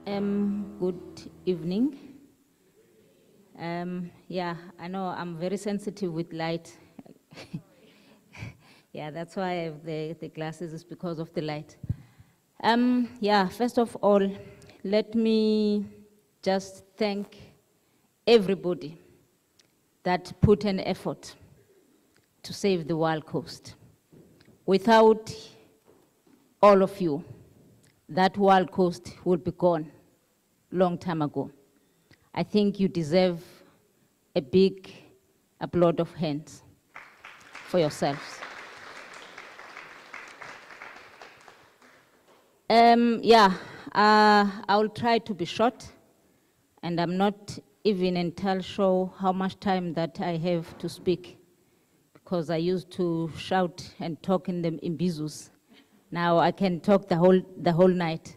Good evening. Yeah, I know I'm very sensitive with light. Yeah, that's why I have the glasses, is because of the light. Yeah, first of all, let me just thank everybody that put an effort to save the Wild Coast. Without all of you, that Wild Coast would be gone long time ago. I think you deserve a big applaud of hands for yourselves. Yeah, I'll try to be short, and I'm not even entirely sure how much time that I have to speak, because I used to shout and talk in the Imbizus. Now I can talk the whole night.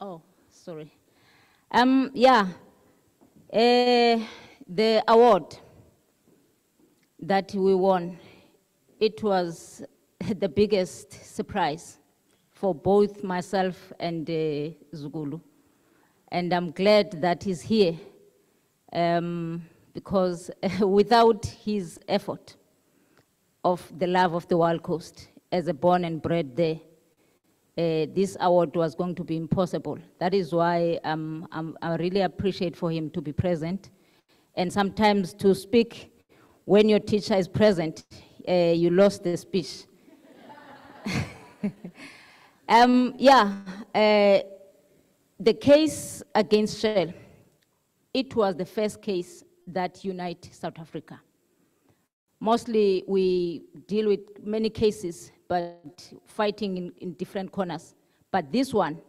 Oh, sorry. Yeah, the award that we won, it was the biggest surprise for both myself and Zugulu. And I'm glad that he's here, because without his effort of the love of the Wild Coast, as a born and bred there, this award was going to be impossible. That is why I really appreciate for him to be present. And sometimes to speak when your teacher is present, you lost the speech. Yeah, the case against Shell, it was the first case that united South Africa. Mostly we deal with many cases, but fighting in different corners. But this one,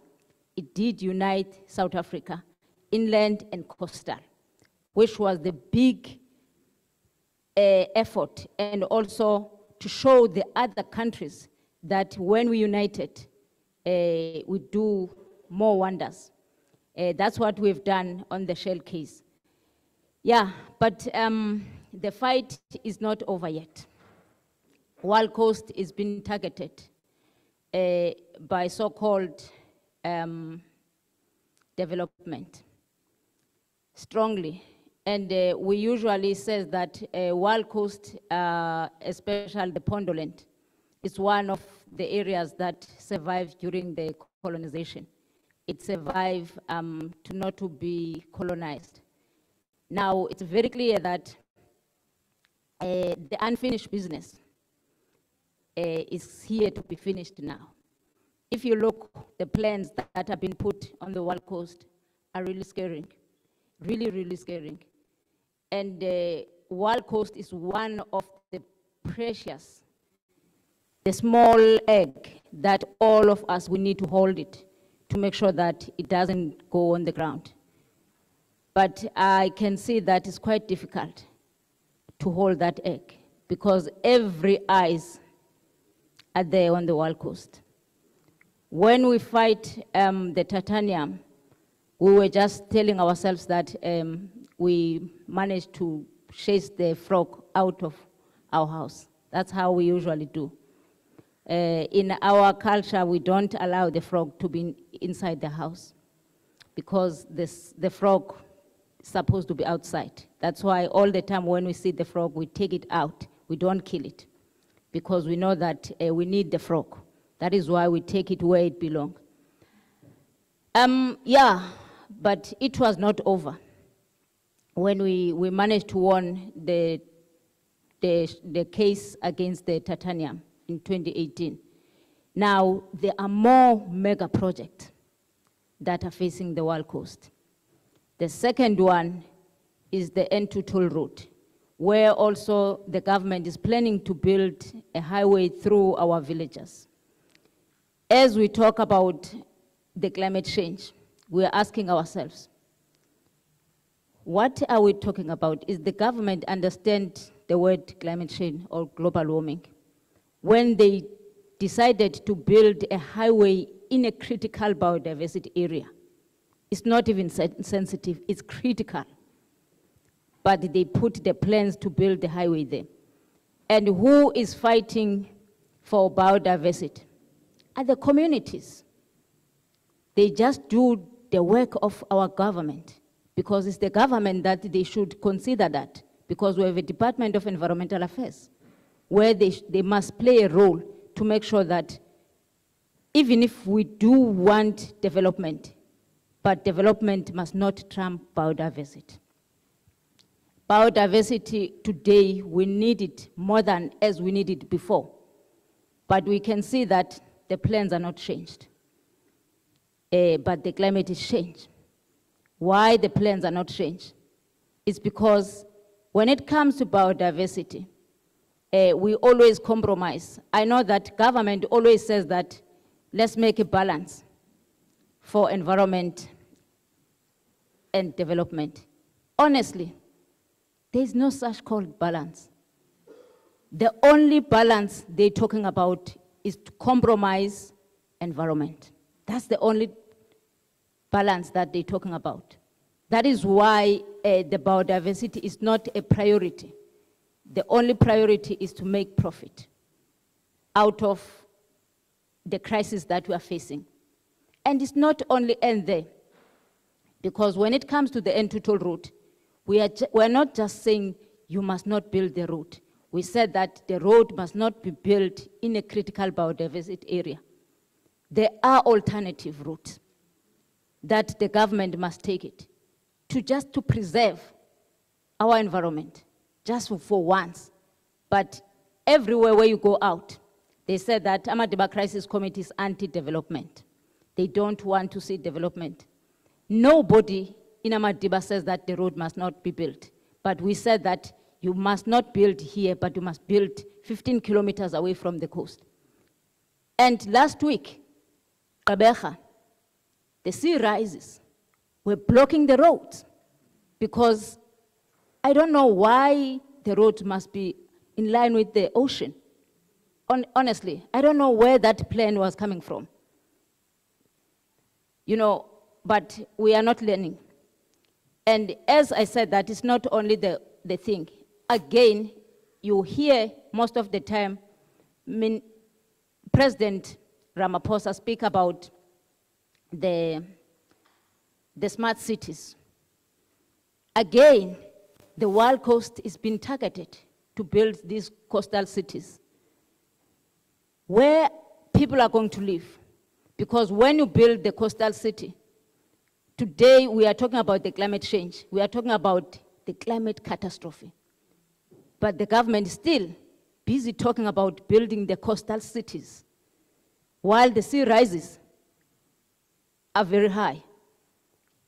it did unite South Africa, inland and coastal, which was the big effort, and also to show the other countries that when we united, we do more wonders. That's what we've done on the Shell case. Yeah, but the fight is not over yet. Wild Coast is being targeted by so-called development strongly. And we usually say that Wild Coast, especially the Pondoland, is one of the areas that survived during the colonization. It survived to not to be colonized. Now, it's very clear that the unfinished business is here to be finished now. If you look, the plans that have been put on the Wild Coast are really scaring, really, really scaring. And Wild Coast is one of the precious, the small egg that all of us, we need to hold it to make sure that it doesn't go on the ground. But I can see that it's quite difficult to hold that egg, because every eyes are there on the Wild Coast. When we fight the titanium, we were just telling ourselves that we managed to chase the frog out of our house. That's how we usually do. In our culture, we don't allow the frog to be inside the house, because the frog is supposed to be outside. That's why all the time when we see the frog, we take it out. We don't kill it, because we know that we need the frog. That is why we take it where it belongs. Yeah, but it was not over when we managed to win the case against the titanium in 2018. Now, there are more mega projects that are facing the Wild Coast. The second one is the N2 toll road, where also the government is planning to build a highway through our villages. As we talk about the climate change, we are asking ourselves, what are we talking about? Is the government understand the word climate change or global warming? When they decided to build a highway in a critical biodiversity area, it's not even sensitive, it's critical. But they put the plans to build the highway there. And who is fighting for biodiversity are the communities. They just do the work of our government, because it's the government that they should consider that, because we have a Department of Environmental Affairs, where they must play a role to make sure that even if we do want development, but development must not trump biodiversity. Biodiversity today, we need it more than as we needed before. But we can see that the plans are not changed. But the climate is changed. Why the plans are not changed? It's because when it comes to biodiversity, we always compromise. I know that government always says that let's make a balance for environment and development. Honestly, there is no such called balance. The only balance they're talking about is to compromise environment. That's the only balance that they're talking about. That is why the biodiversity is not a priority. The only priority is to make profit out of the crisis that we are facing. And it's not only end there, because when it comes to the end-to-toll route, we're not just saying you must not build the road. We said that the road must not be built in a critical biodiversity area. There are alternative routes that the government must take it to preserve our environment, just for once. But everywhere where you go out, they said that Amadiba Crisis Committee is anti-development. They don't want to see development. Nobody in Amadiba says that the road must not be built. But we said that you must not build here, but you must build 15 kilometers away from the coast. And last week, Kabeja, the sea rises. We're blocking the roads because I don't know why the road must be in line with the ocean. Honestly, I don't know where that plan was coming from. You know, but we are not learning. And as I said, that is not only the thing. Again, you hear most of the time President Ramaphosa speak about the smart cities. Again, the Wild Coast is being targeted to build these coastal cities where people are going to live. Because when you build the coastal city, today we are talking about the climate change. We are talking about the climate catastrophe. But the government is still busy talking about building the coastal cities while the sea rises are very high.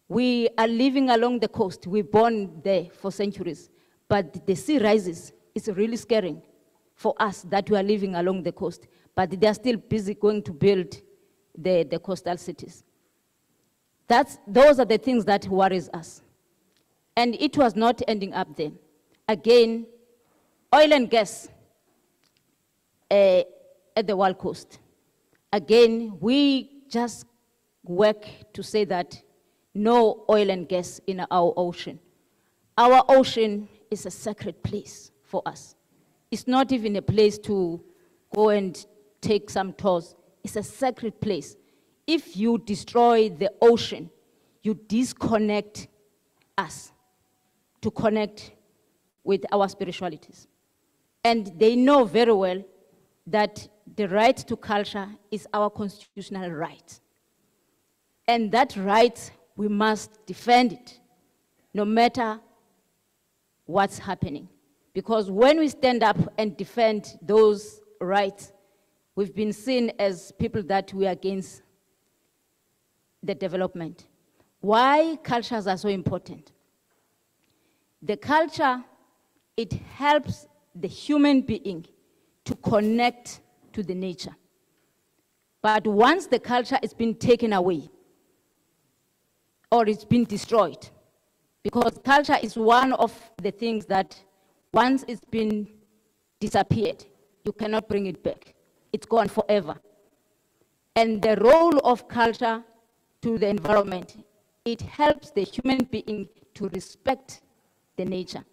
We are living along the coast. We're born there for centuries. But the sea rises. It's really scary for us that we are living along the coast. But they are still busy going to build the coastal cities. Those are the things that worries us. And it was not ending up there. Again, oil and gas at the Wild Coast. Again, we just work to say that no oil and gas in our ocean. Our ocean is a sacred place for us. It's not even a place to go and take some tours. It's a sacred place. If you destroy the ocean, you disconnect us to connect with our spiritualities. And they know very well that the right to culture is our constitutional right. And that right, we must defend it, no matter what's happening. Because when we stand up and defend those rights, we've been seen as people that we are against the development. Why cultures are so important? The culture, it helps the human being to connect to the nature. But once the culture has been taken away, or it's been destroyed, because culture is one of the things that once it's been disappeared, you cannot bring it back. It's gone forever. And the role of culture to the environment, it helps the human being to respect the nature.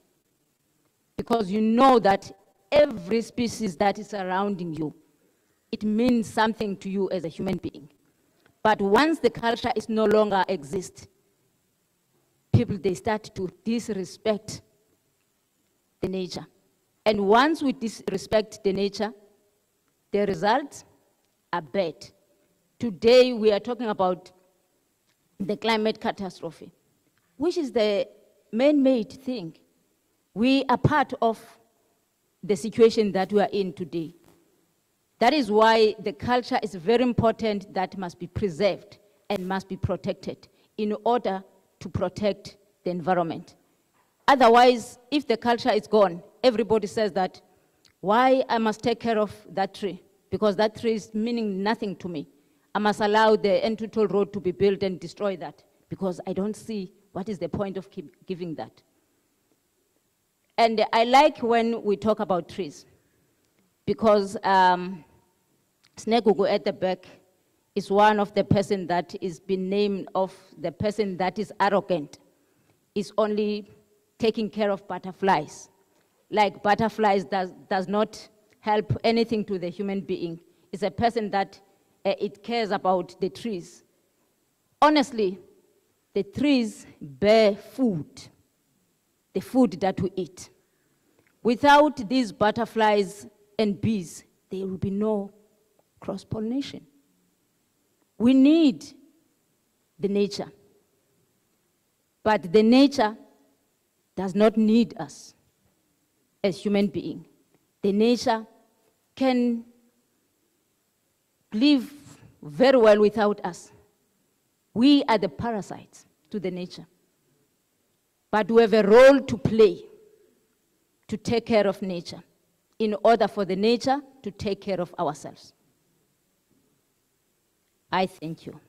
Because you know that every species that is surrounding you, it means something to you as a human being. But once the culture is no longer exist, people, they start to disrespect the nature. And once we disrespect the nature, the results are bad. Today, we are talking about the climate catastrophe, which is the man-made thing. We are part of the situation that we are in today. That is why the culture is very important, that must be preserved and must be protected in order to protect the environment. Otherwise, if the culture is gone, everybody says that, why I must take care of that tree? Because that tree is meaning nothing to me. I must allow the N2 road to be built and destroy that, because I don't see what is the point of giving that. And I like when we talk about trees, because Snegugu at the back is one of the person that is been named of the person that is arrogant, is only taking care of butterflies. Like butterflies does not help anything to the human being. It's a person that it cares about the trees. Honestly, the trees bear food, the food that we eat. Without these butterflies and bees, there will be no cross-pollination. We need the nature, but the nature does not need us as human beings. The nature can live very well without us. We are the parasites to the nature. But we have a role to play to take care of nature in order for the nature to take care of ourselves. I thank you.